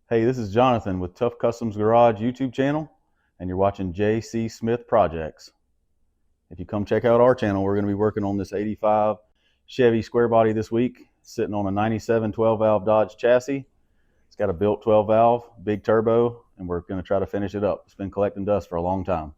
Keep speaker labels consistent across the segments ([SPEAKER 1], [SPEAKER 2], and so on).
[SPEAKER 1] Hey, this is Jonathan with Tough Customs Garage YouTube channel, and you're watching J.C. Smith Projects. If you come check out our channel, we're going to be working on this 85 Chevy square body this week, sitting on a 97 12-valve Dodge chassis. It's got a built 12-valve, big turbo, and we're going to try to finish it up. It's been collecting dust for a long time.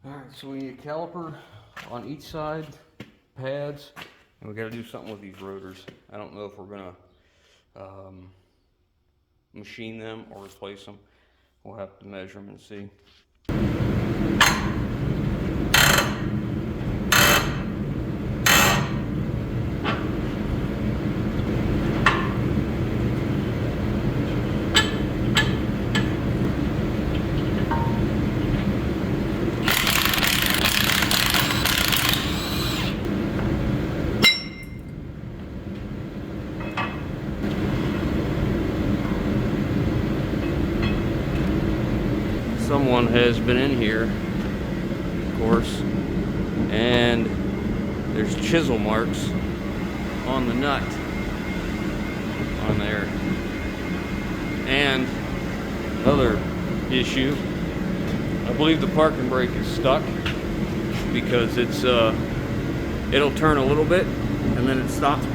[SPEAKER 2] Alright, so we need a caliper on each side, pads, and we got to do something with these rotors. I don't know if we're going to machine them or replace them. We'll have to measure them and see. Someone has been in here, of course, and there's chisel marks on the nut on there. And another issue, I believe the parking brake is stuck because it's it'll turn a little bit and then it stops.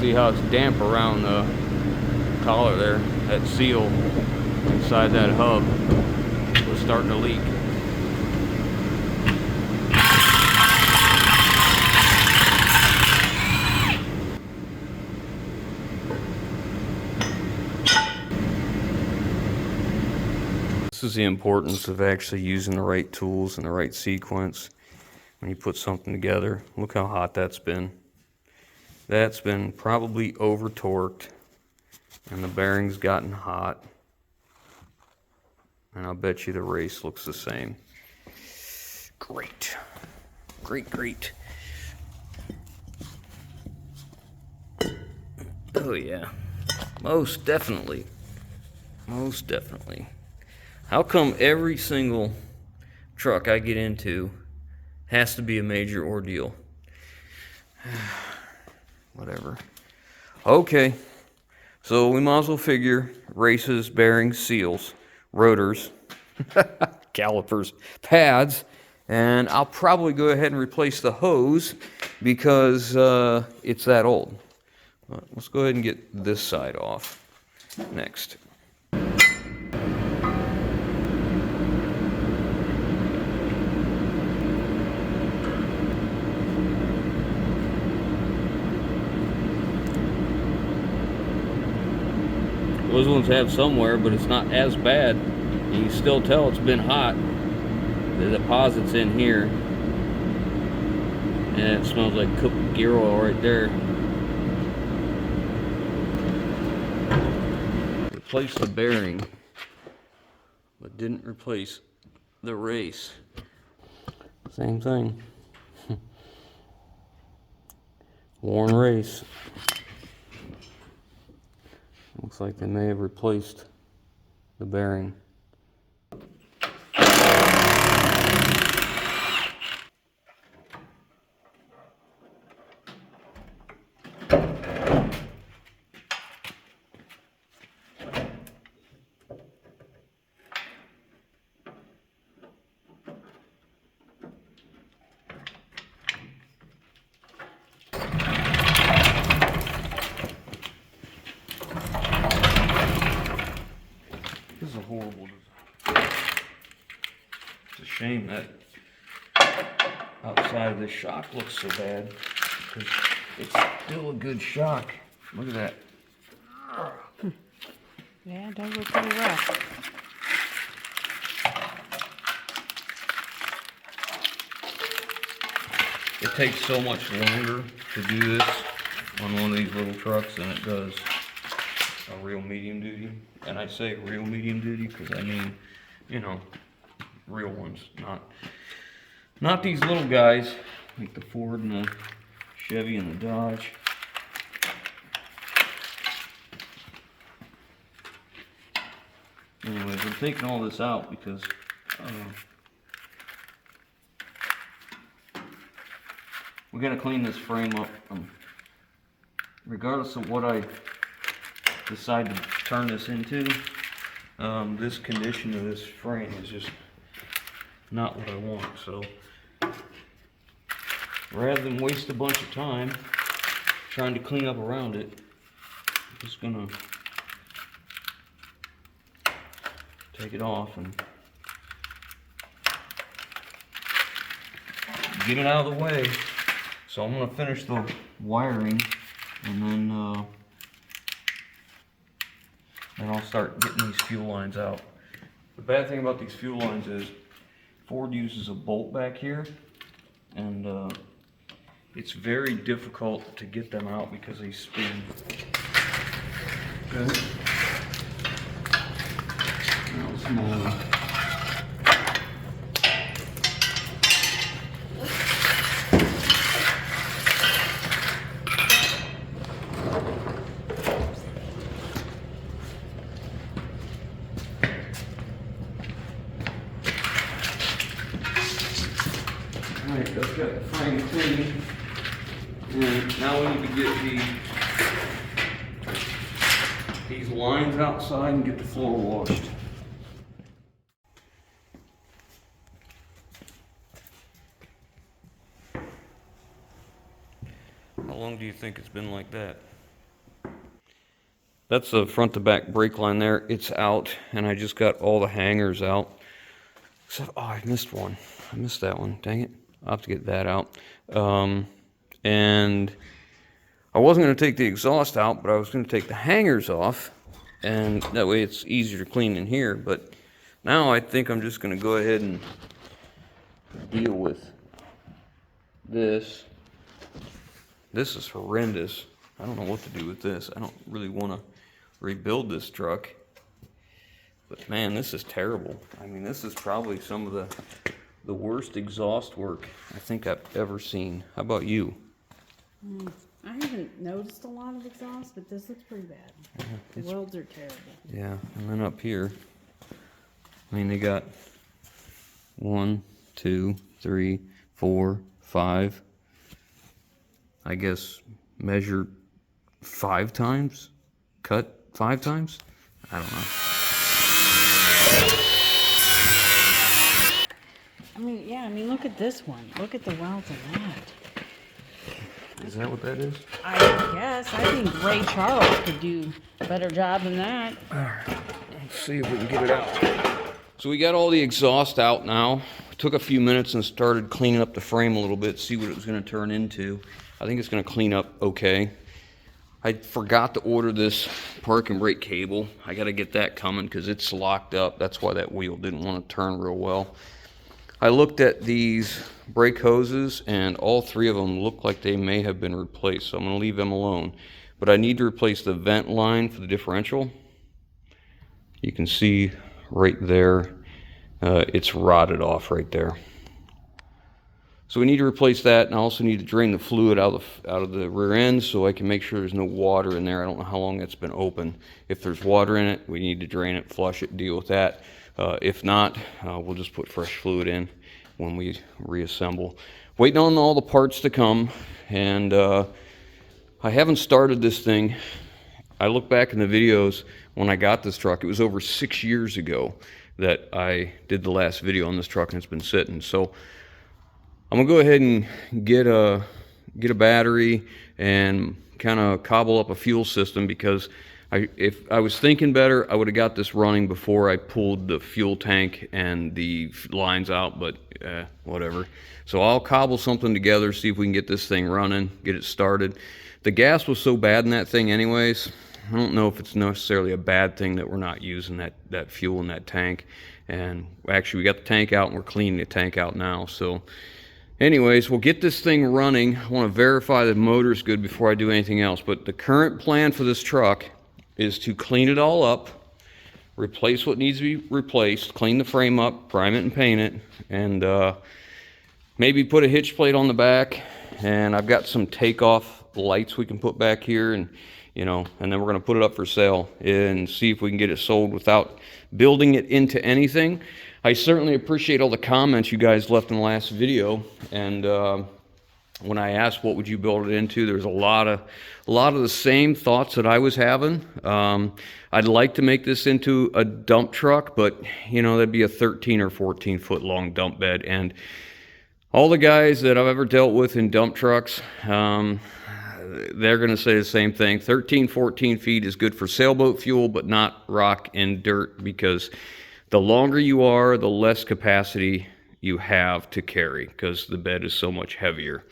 [SPEAKER 2] See how it's damp around the collar there. That seal inside that hub was starting to leak. This is the importance of actually using the right tools and the right sequence when you put something together. Look how hot that's been. That's been probably over torqued and the bearing's gotten hot, and I'll bet you the race looks the same. Great. Oh yeah, most definitely. How come every single truck I get into has to be a major ordeal? Whatever. Okay, so we might as well figure races, bearings, seals, rotors, calipers, pads, and I'll probably go ahead and replace the hose because it's that old. But let's go ahead and get this side off next. Those ones have somewhere, but it's not as bad. You can still tell it's been hot. The deposit's in here. And it smells like cooked gear oil right there. Replaced the bearing, but didn't replace the race. Same thing. Worn race. Looks like they may have replaced the bearing. This is a horrible design. It's a shame that outside of this shock looks so bad, because it's still a good shock. Look at that.
[SPEAKER 3] Yeah, it does look pretty rough.
[SPEAKER 2] It takes so much longer to do this on one of these little trucks than it does a real medium duty. And I say real medium duty because I mean, you know, real ones, not these little guys like the Ford and the Chevy and the Dodge. Anyways, I'm taking all this out because we gotta clean this frame up. Regardless of what I decide to turn this into, this condition of this frame is just not what I want. So rather than waste a bunch of time trying to clean up around it, I'm just gonna take it off and get it out of the way. So I'm gonna finish the wiring, and then I'll start getting these fuel lines out. The bad thing about these fuel lines is Ford uses a bolt back here, and it's very difficult to get them out because they spin. Okay. Now small. Alright, that's got the frame clean. And now we need to get these lines outside and get the floor washed. How long do you think it's been like that? That's the front to back brake line there. It's out, and I just got all the hangers out. Except, oh, I missed one. I missed that one. Dang it. I'll have to get that out. And I wasn't going to take the exhaust out, but I was going to take the hangers off, and that way it's easier to clean in here. But now I think I'm just going to go ahead and deal with this. This is horrendous. I don't know what to do with this. I don't really want to rebuild this truck. But man, this is terrible. I mean, this is probably some of the worst exhaust work I think I've ever seen. How about you?
[SPEAKER 3] I haven't noticed a lot of exhaust, but this looks pretty bad. The welds are terrible.
[SPEAKER 2] Yeah, and then up here, I mean, they got 1, 2, 3, 4, 5. I guess measure 5 times, cut 5 times. I don't know.
[SPEAKER 3] I mean, yeah, I mean, look at this one. Look at the welds on that.
[SPEAKER 2] Is that what that is?
[SPEAKER 3] I guess. I think Ray Charles could do a better job than that.
[SPEAKER 2] All right, let's see if we can get it out. So we got all the exhaust out now. Took a few minutes and started cleaning up the frame a little bit, see what it was going to turn into. I think it's going to clean up okay. I forgot to order this park and brake cable. I got to get that coming because it's locked up. That's why that wheel didn't want to turn real well. I looked at these brake hoses, and all 3 of them look like they may have been replaced, so I'm going to leave them alone. But I need to replace the vent line for the differential. You can see right there, it's rotted off right there. So we need to replace that, and I also need to drain the fluid out of the rear end so I can make sure there's no water in there. I don't know how long it's been open. If there's water in it, we need to drain it, flush it, deal with that. If not, we'll just put fresh fluid in when we reassemble. Waiting on all the parts to come, and I haven't started this thing. I look back in the videos when I got this truck. It was over 6 years ago that I did the last video on this truck, and it's been sitting. So I'm gonna go ahead and get a battery and kind of cobble up a fuel system, because if I was thinking better, I would have got this running before I pulled the fuel tank and the lines out, but whatever. So I'll cobble something together, see if we can get this thing running, get it started. The gas was so bad in that thing anyways, I don't know if it's necessarily a bad thing that we're not using that fuel in that tank. And actually we got the tank out and we're cleaning the tank out now. So anyways, we'll get this thing running. I want to verify the motor's good before I do anything else. But the current plan for this truck is to clean it all up, replace what needs to be replaced, clean the frame up, prime it and paint it, and maybe put a hitch plate on the back. And I've got some takeoff lights we can put back here, and and then we're going to put it up for sale and see if we can get it sold without building it into anything. I certainly appreciate all the comments you guys left in the last video, and when I asked what would you build it into, there's a lot of the same thoughts that I was having. I'd like to make this into a dump truck, but that'd be a 13 or 14 foot long dump bed, and all the guys that I've ever dealt with in dump trucks, they're going to say the same thing. 13, 14 feet is good for sailboat fuel, but not rock and dirt, because the longer you are, the less capacity you have to carry, because the bed is so much heavier.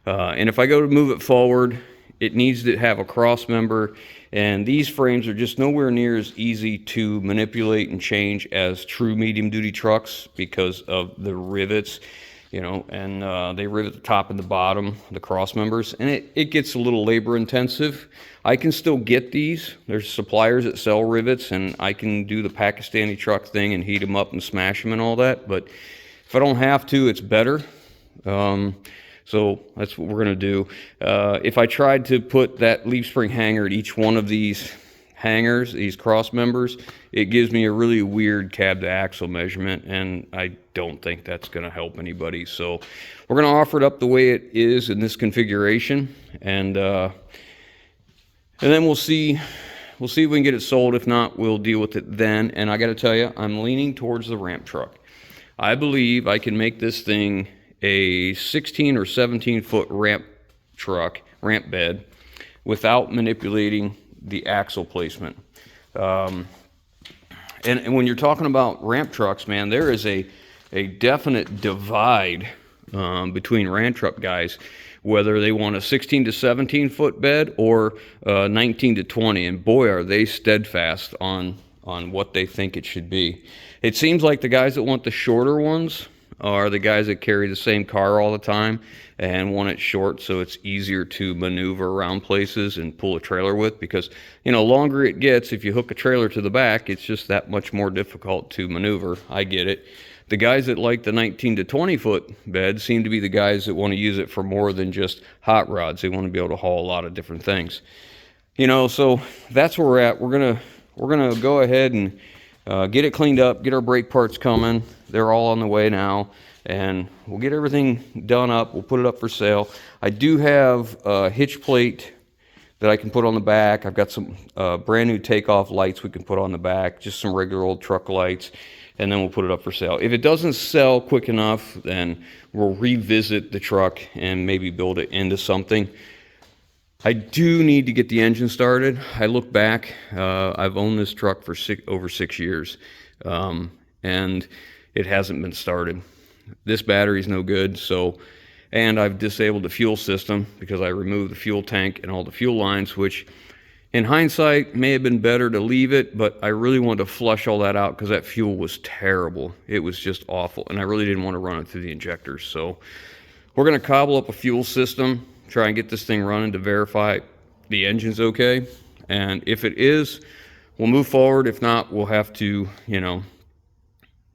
[SPEAKER 2] And if I go to move it forward, it needs to have a cross member, and these frames are just nowhere near as easy to manipulate and change as true medium duty trucks because of the rivets. And they rivet the top and the bottom, the cross members, and it gets a little labor intensive. I can still get these. There's suppliers that sell rivets, and I can do the Pakistani truck thing and heat them up and smash them and all that, but if I don't have to, it's better. So that's what we're gonna do. If I tried to put that leaf spring hanger at each one of these hangers, these cross members, it gives me a really weird cab to axle measurement, and I don't think that's going to help anybody. So we're going to offer it up the way it is in this configuration, and then we'll see if we can get it sold. If not, we'll deal with it then. And I got to tell you, I'm leaning towards the ramp truck. I believe I can make this thing a 16 or 17 foot ramp bed, without manipulating the axle placement. And when you're talking about ramp trucks, man, there is a definite divide between ramp truck guys, whether they want a 16 to 17 foot bed or 19 to 20, and boy, are they steadfast on what they think it should be. It seems like the guys that want the shorter ones are the guys that carry the same car all the time and want it short so it's easier to maneuver around places and pull a trailer with, because longer it gets, if you hook a trailer to the back, it's just that much more difficult to maneuver. I get it. The guys that like the 19 to 20 foot bed seem to be the guys that want to use it for more than just hot rods. They want to be able to haul a lot of different things. So that's where we're at. We're gonna go ahead and get it cleaned up, get our brake parts coming. They're all on the way now, and we'll get everything done up. We'll put it up for sale. I do have a hitch plate that I can put on the back. I've got some brand new takeoff lights we can put on the back, just some regular old truck lights, and then we'll put it up for sale. If it doesn't sell quick enough, then we'll revisit the truck and maybe build it into something. I do need to get the engine started. I look back, I've owned this truck for over 6 years, and it hasn't been started. This battery's no good, and I've disabled the fuel system because I removed the fuel tank and all the fuel lines, which in hindsight may have been better to leave it, but I really wanted to flush all that out because that fuel was terrible. It was just awful, and I really didn't want to run it through the injectors. So we're gonna cobble up a fuel system, try and get this thing running to verify the engine's okay, and if it is, we'll move forward. If not, we'll have to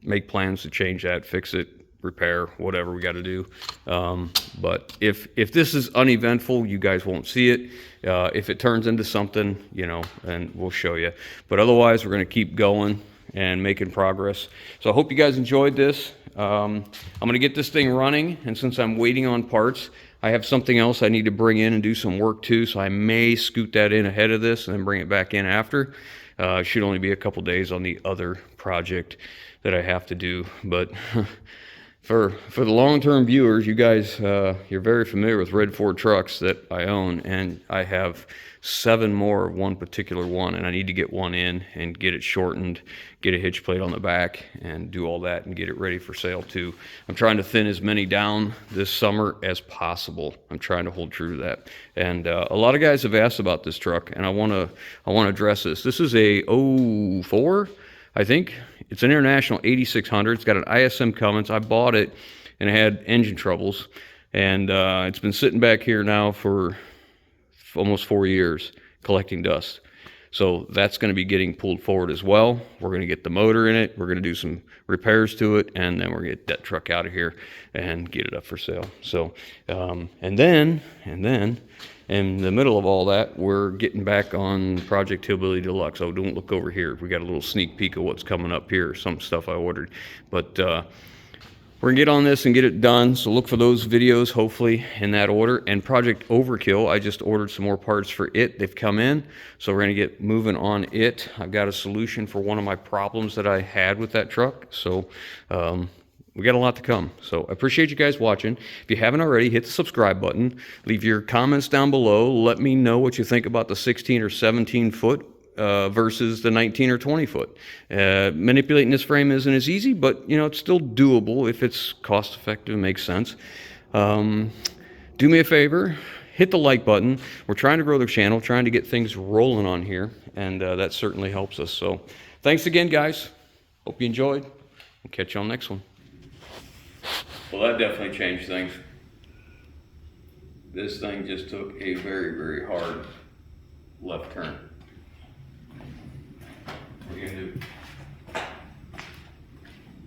[SPEAKER 2] make plans to change that, fix it, repair, whatever we got to do. But if this is uneventful, you guys won't see it. If it turns into something, you know, and we'll show you. But otherwise, we're going to keep going and making progress. So I hope you guys enjoyed this. I'm going to get this thing running, and since I'm waiting on parts, I have something else I need to bring in and do some work too, so I may scoot that in ahead of this and then bring it back in after. It should only be a couple days on the other project that I have to do, but for the long-term viewers, you guys, you're very familiar with Red Ford trucks that I own, and I have 7 more of one particular one, and I need to get one in and get it shortened, get a hitch plate on the back, and do all that and get it ready for sale too. I'm trying to thin as many down this summer as possible. I'm trying to hold true to that. And a lot of guys have asked about this truck, and I want to address this. This is a 04, I think. It's an International 8600. It's got an ISM Cummins. I bought it and it had engine troubles, and it's been sitting back here now for almost 4 years collecting dust. So that's going to be getting pulled forward as well. We're going to get the motor in it. We're going to do some repairs to it, and then we're going to get that truck out of here and get it up for sale. So, and then in the middle of all that, we're getting back on Project Hillbilly Deluxe. Oh, don't look over here. We got a little sneak peek of what's coming up here, some stuff I ordered. But we're gonna get on this and get it done, so look for those videos, hopefully, in that order. And Project Overkill, I just ordered some more parts for it. They've come in, so we're gonna get moving on it. I've got a solution for one of my problems that I had with that truck, so we got a lot to come. So I appreciate you guys watching. If you haven't already, hit the subscribe button. Leave your comments down below. Let me know what you think about the 16 or 17 foot versus the 19 or 20 foot. Manipulating this frame isn't as easy, but you know, it's still doable if it's cost effective and makes sense. Do me a favor, hit the like button. We're trying to grow the channel, trying to get things rolling on here, and that certainly helps us. So thanks again, guys. Hope you enjoyed. We'll catch you on the next one. Well, that definitely changed things. This thing just took a very, very hard left turn. What are you gonna do?